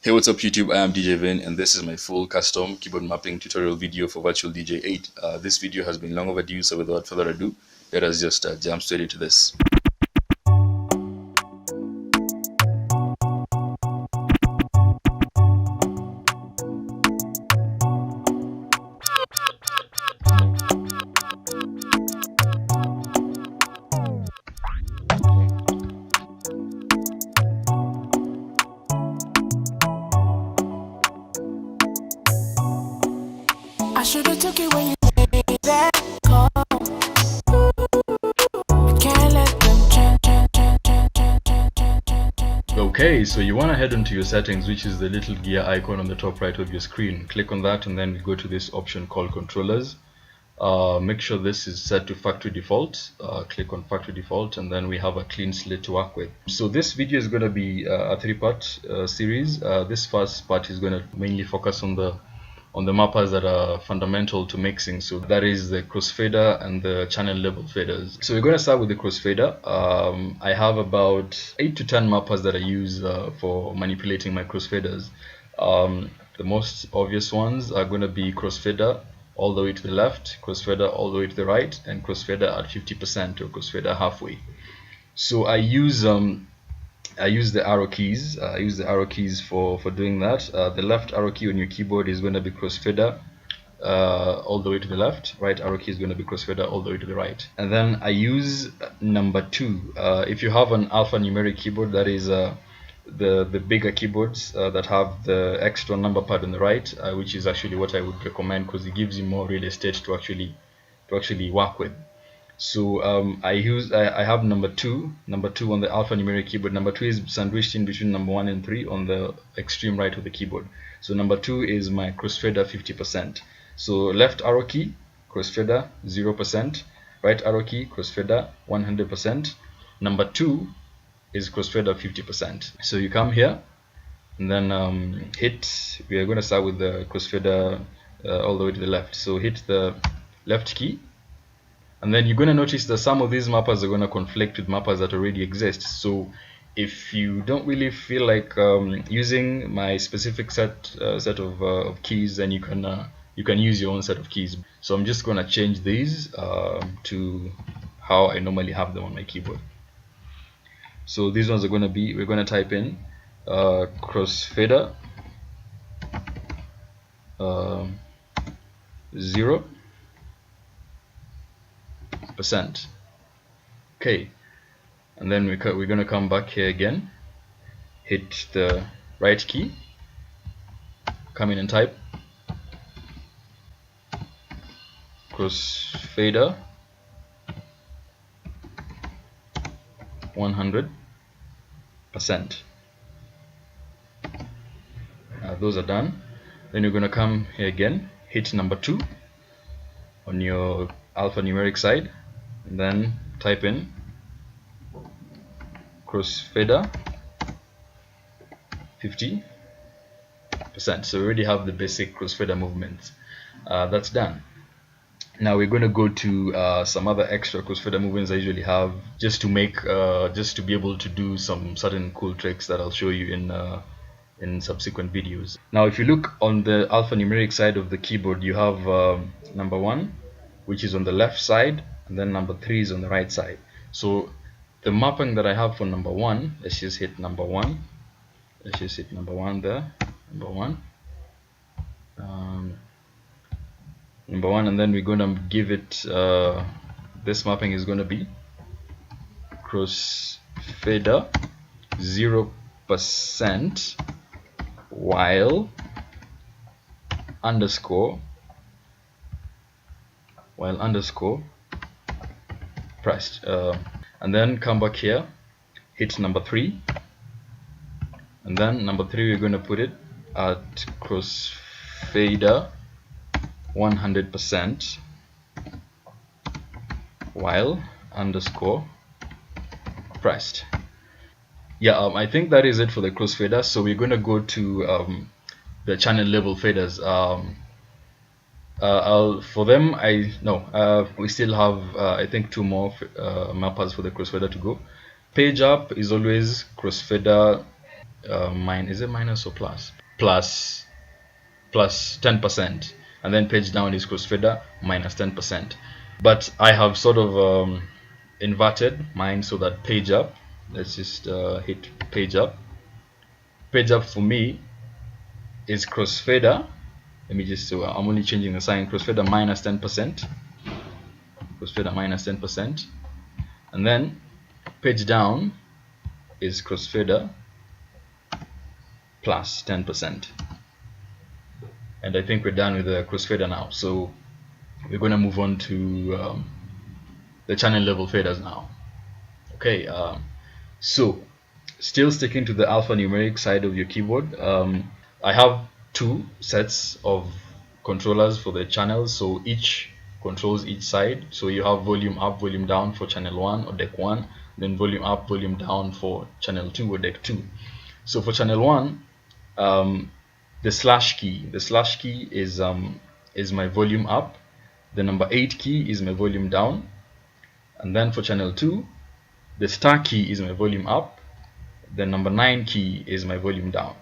Hey, what's up YouTube? I am DJ Vin and this is my full custom keyboard mapping tutorial video for Virtual DJ 8. This video has been long overdue, so without further ado, let us just jump straight into this. I should've took it when you made that call. I can't let them Okay, so you want to head into your settings, which is the little gear icon on the top right of your screen. Click on that and then we go to this option called controllers. Make sure this is set to factory default. Click on factory default and then we have a clean slate to work with. So this video is going to be a three-part series. This first part is going to mainly focus on the mappers that are fundamental to mixing. So that is the crossfader and the channel level faders. So we're going to start with the crossfader. I have about 8 to 10 mappers that I use for manipulating my crossfaders. The most obvious ones are going to be crossfader all the way to the left, crossfader all the way to the right, and crossfader at 50% or crossfader halfway. So I use the arrow keys. I use the arrow keys for doing that. The left arrow key on your keyboard is going to be crossfader all the way to the left. Right arrow key is going to be crossfader all the way to the right. And then I use number 2. If you have an alphanumeric keyboard, that is the bigger keyboards that have the extra number pad on the right, which is actually what I would recommend because it gives you more real estate to actually work with. So I have number two on the alphanumeric keyboard. Number 2 is sandwiched in between number 1 and 3 on the extreme right of the keyboard. So number 2 is my crossfader 50%. So left arrow key crossfader 0%, right arrow key crossfader 100%. Number 2 is crossfader 50%. So you come here and then hit. We are going to start with the crossfader all the way to the left. So hit the left key. And then you're going to notice that some of these mappers are going to conflict with mappers that already exist. So if you don't really feel like using my specific set of keys, then you can use your own set of keys. So I'm just going to change these to how I normally have them on my keyboard. So these ones are going to be, we're going to type in crossfader 0%. Okay, and then we're going to come back here again, hit the right key, come in and type crossfader 100%. Those are done. Then you're going to come here again, hit number 2 on your alphanumeric side, and then type in crossfader 50%. So we already have the basic crossfader movements. That's done. Now we're going to go to some other extra crossfader movements I usually have, just to be able to do some certain cool tricks that I'll show you in subsequent videos. Now if you look on the alphanumeric side of the keyboard, you have number 1, which is on the left side, and then number 3 is on the right side. So the mapping that I have for number 1, let's just hit number 1. Let's just hit number 1 there. Number 1. Number 1, and then we're going to give it this mapping is going to be crossfader 0% while underscore pressed, and then come back here, hit number 3, and then number 3 we're going to put it at crossfader 100% while underscore pressed. Yeah, I think that is it for the crossfader. So we're going to go to the channel level faders. For them, we still have I think 2 more mappers for the crossfader to go. Page up is always crossfader is it minus or plus? Plus 10%, and then page down is crossfader minus 10%. But I have sort of inverted mine so that page up, let's just hit page up. Page up for me is crossfader. Let me just, so I'm only changing the sign, crossfader minus 10%, crossfader minus 10%, and then page down is crossfader plus 10%. And I think we're done with the crossfader now. So we're going to move on to the channel level faders now. Okay, so still sticking to the alphanumeric side of your keyboard, I have two sets of controllers for the channels, so each controls each side. So you have volume up, volume down for channel 1 or deck 1, then volume up, volume down for channel 2 or deck 2. So for channel 1, the slash key is my volume up, the number 8 key is my volume down, and then for channel 2, the star key is my volume up, the number 9 key is my volume down.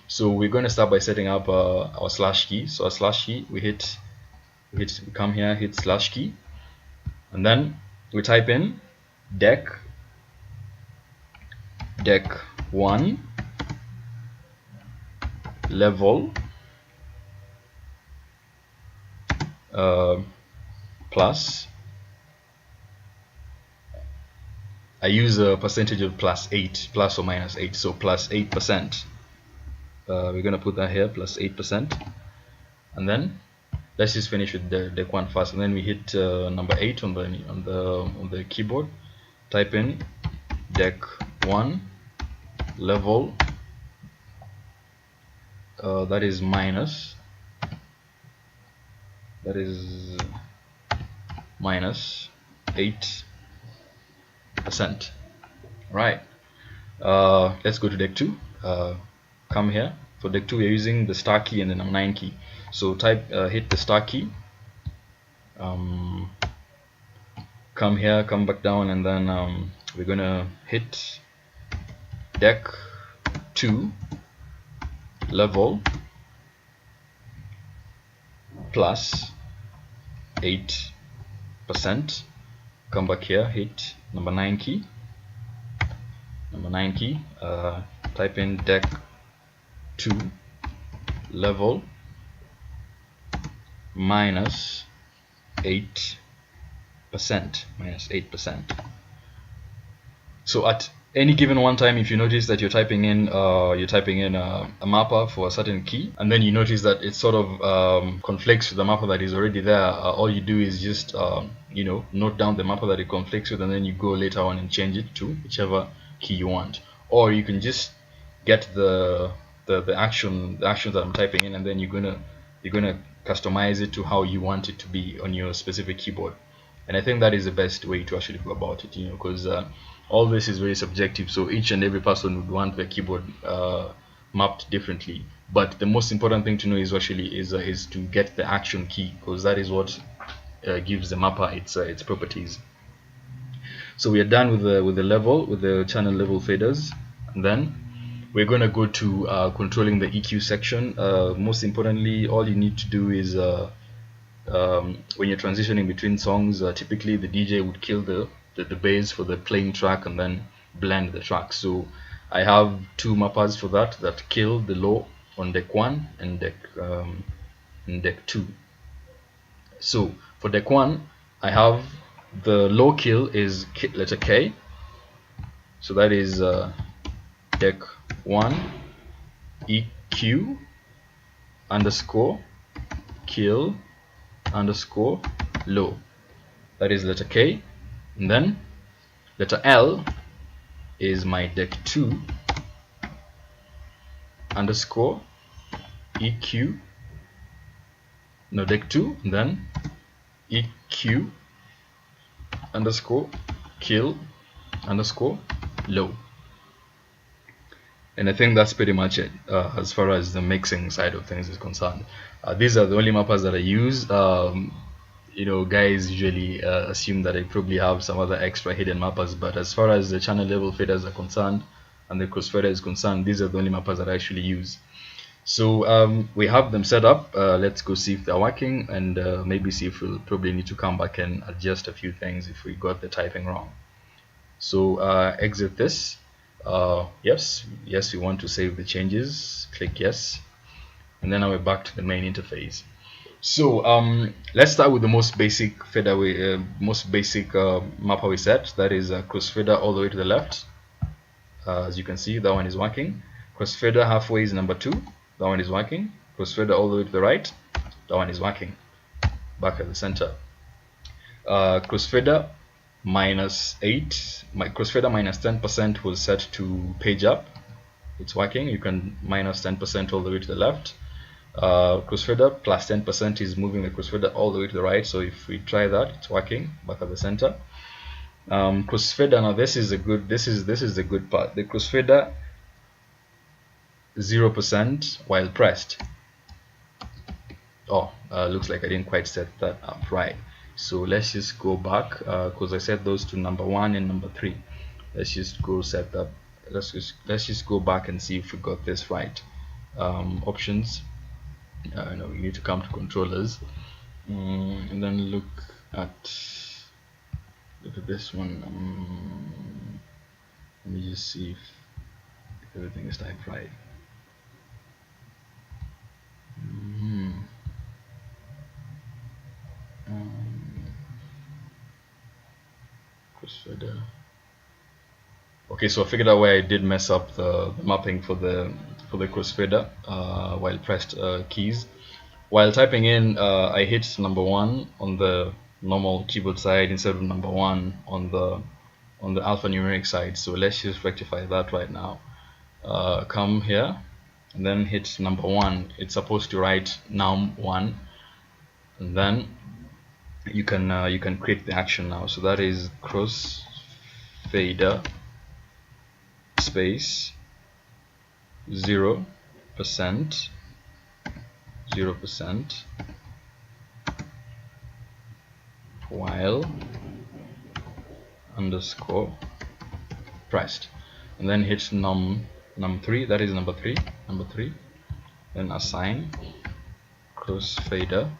So we're going to start by setting up our slash key. So our slash key, we come here, hit slash key, and then we type in deck 1 level plus, I use a percentage of +8, plus or minus 8, so plus 8%. We're gonna put that here, plus 8%, and then let's just finish with the deck 1 first, and then we hit number 8 on the keyboard. Type in deck 1 level, that is minus 8%. Right. Let's go to deck 2. Come here. For deck 2, we're using the star key and the number 9 key. So hit the star key. Come here, come back down, and then we're gonna hit deck 2 level plus 8%. Come back here, hit number 9 key. Type in deck 2 level minus 8%. So at any given one time, if you notice that you're typing in a mapper for a certain key, and then you notice that it sort of conflicts with the mapper that is already there, all you do is just note down the mapper that it conflicts with, and then you go later on and change it to whichever key you want. Or you can just get the actions that I'm typing in, and then you're gonna customize it to how you want it to be on your specific keyboard. And I think that is the best way to actually go about it, because all this is very subjective, so each and every person would want their keyboard mapped differently. But the most important thing to know is to get the action key, because that is what gives the mapper its properties. So we are done with the channel level faders, and then we're going to go to controlling the EQ section. Most importantly, all you need to do is when you're transitioning between songs, typically the DJ would kill the bass for the playing track and then blend the track. So I have two mappers for that kill the low on deck 1 and deck 2. So for deck 1, I have the low kill is letter K, so that is deck 1 EQ underscore kill underscore low, that is letter K. And then letter L is my deck 2 underscore EQ, no, deck 2, and then EQ underscore kill underscore low. And I think that's pretty much it as far as the mixing side of things is concerned. These are the only mappers that I use. Guys usually assume that I probably have some other extra hidden mappers, but as far as the channel level faders are concerned, and the crossfader is concerned, these are the only mappers that I actually use. So we have them set up. Let's go see if they're working, and maybe see if we'll probably need to come back and adjust a few things if we got the typing wrong. So exit this. Yes, we want to save the changes. Click yes, and then now we're back to the main interface. So let's start with the most basic fader mapper we set. That is crossfader all the way to the left. As you can see, that one is working. Crossfader halfway is number 2. That one is working. Crossfader all the way to the right. That one is working. Back at the center. Crossfader -8. My crossfader -10% was set to page up. It's working. You can -10% all the way to the left. Crossfader +10% is moving the crossfader all the way to the right. So if we try that, it's working. Back at the center. Crossfader, now this is the good part. The crossfader 0% while pressed. Oh, looks like I didn't quite set that up right. So let's just go back, because I set those to number 1 and number 3. Let's just go set that. Let's just go back and see if we got this right. Options. No, we need to come to controllers, and then look at this one. Let me just see if everything is typed right. Crossfader. Okay, so I figured out where I did mess up the mapping for the crossfader while pressed keys. While typing in, I hit number 1 on the normal keyboard side instead of number 1 on the alphanumeric side. So let's just rectify that right now. Come here and then hit number 1. It's supposed to write num1, and then you can create the action now. So that is crossfader space 0% while underscore pressed, and then hit num3. That is number 3. Then assign crossfader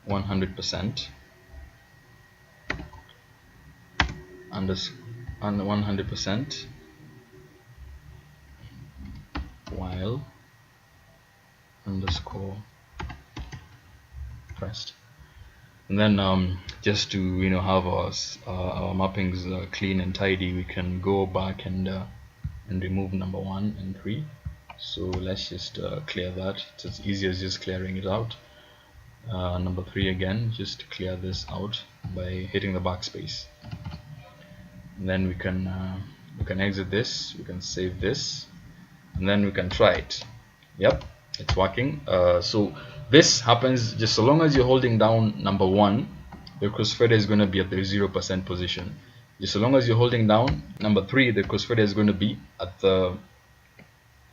100% and 100% while underscore pressed. And then just to have our mappings clean and tidy, we can go back and remove number 1 and 3. So let's just clear that. It's as easy as just clearing it out. Number 3 again, just clear this out by hitting the backspace. And then we can exit this, we can save this, and then we can try it. Yep, it's working. So this happens just so long as you're holding down number 1, the crossfader is going to be at the 0% position. Just so long as you're holding down number 3, the crossfader is going to be at the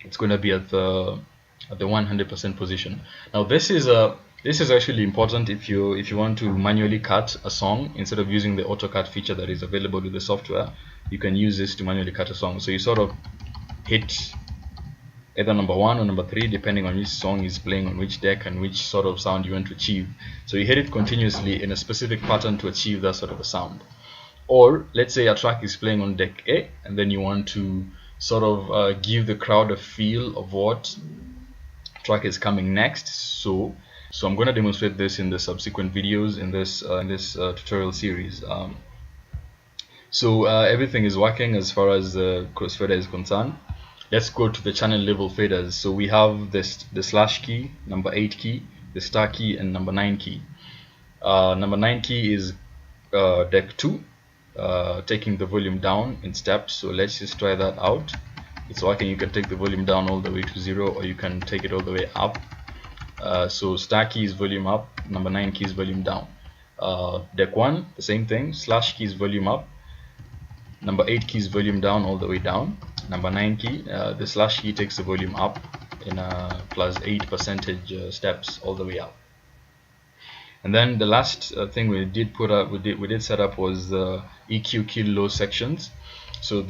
100% position. Now this is actually important if you want to manually cut a song. Instead of using the auto cut feature that is available with the software, you can use this to manually cut a song. So you sort of hit either number 1 or number 3 depending on which song is playing on which deck and which sort of sound you want to achieve. So you hit it continuously in a specific pattern to achieve that sort of a sound. Or let's say a track is playing on deck A, and then you want to sort of give the crowd a feel of what track is coming next. So I'm going to demonstrate this in the subsequent videos in this tutorial series. So everything is working as far as the crossfader is concerned. Let's go to the channel level faders. So we have the slash key, number 8 key, the star key, and number 9 key. Number 9 key is deck 2, taking the volume down in steps. So let's just try that out. It's working. You can take the volume down all the way to 0, or you can take it all the way up. So star key is volume up, number 9 key is volume down. Deck 1, the same thing, slash key is volume up, number 8 key is volume down all the way down. Number 9 key, the slash key takes the volume up in +8% steps all the way up. And then the last thing we did set up was the EQ kill low sections. So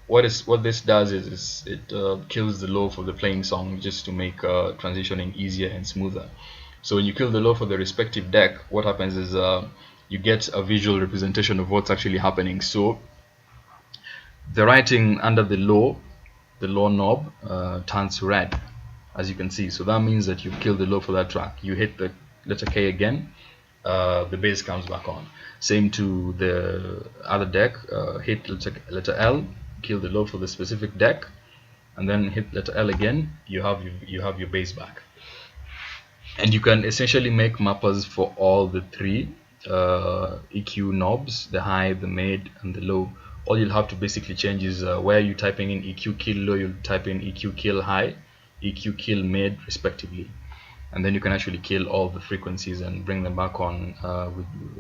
what this does is it kills the low for the playing song, just to make transitioning easier and smoother. So when you kill the low for the respective deck, what happens is you get a visual representation of what's actually happening. So the writing under the low knob turns red, as you can see. So that means that you've killed the low for that track. You hit the letter K again, the bass comes back on. Same to the other deck, hit letter L, kill the low for the specific deck, and then hit letter L again, you have your bass back. And you can essentially make mappers for all the three EQ knobs, the high, the mid, and the low. All you'll have to basically change is where you're typing in EQ kill low, you'll type in EQ kill high, EQ kill mid, respectively. And then you can actually kill all the frequencies and bring them back on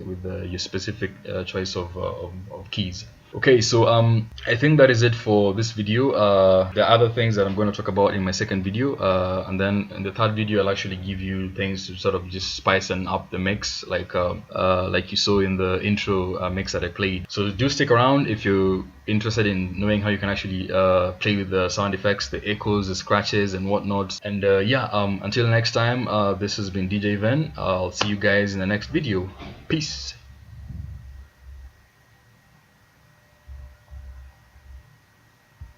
with your specific choice of keys. Okay, so I think that is it for this video. There are other things that I'm going to talk about in my second video, and then in the third video I'll actually give you things to sort of just spice up the mix, like you saw in the intro mix that I played. So do stick around if you're interested in knowing how you can actually play with the sound effects, the echoes, the scratches, and whatnot. And yeah, until next time, this has been DJ Ven. I'll see you guys in the next video. Peace.